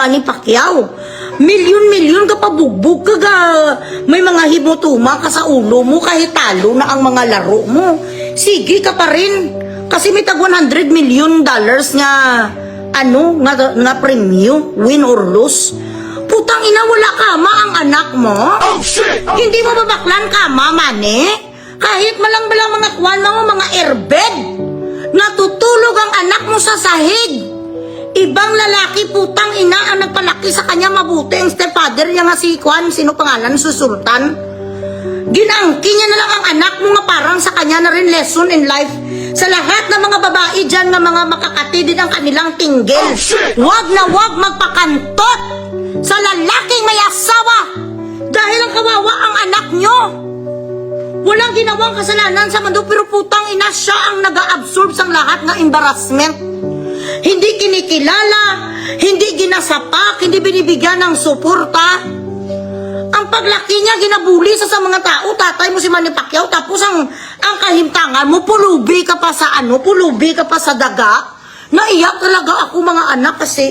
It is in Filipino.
Manny Pacquiao. Milyon-milyon ka pa bugbog ka ga. May mga himotuma ka sa ulo mo kahit talo na ang mga laro mo. Sige ka pa rin. Kasi may tag $100 million nga nga premyo, win or lose. Putang ina, wala kama ang anak mo? Oh shit! Hindi mo babaklan kama, Manny? Kahit malang-balang mga kwan mo, mga airbed. Natutulog ang anak mo sa sahig. Ibang lalaki, putang ina, ang nagpalaki sa kanya mabuti. Ang stepfather niya nga si Kwan, sino pangalan? Si Sultan. Ginangki niya na lang ang anak mo nga parang sa kanya na rin lesson in life. Sa lahat ng mga babae dyan na mga makakatidid ang kanilang tinggil. Wag na wag magpakantot sa lalaking may asawa. Dahil ang kawawa ang anak nyo. Walang ginawang kasalanan sa mundo pero putang ina siya ang nag-absorb sa lahat ng embarrassment. Hindi kinikilala, hindi ginasapak, hindi binibigyan ng suporta. Ang paglaki niya ginabuli sa mga tao, tatay mo si Manny Pacquiao, tapos ang kahimtangan mo, pulubi ka pa sa pulubi ka pa sa daga. Naiyak talaga ako mga anak kasi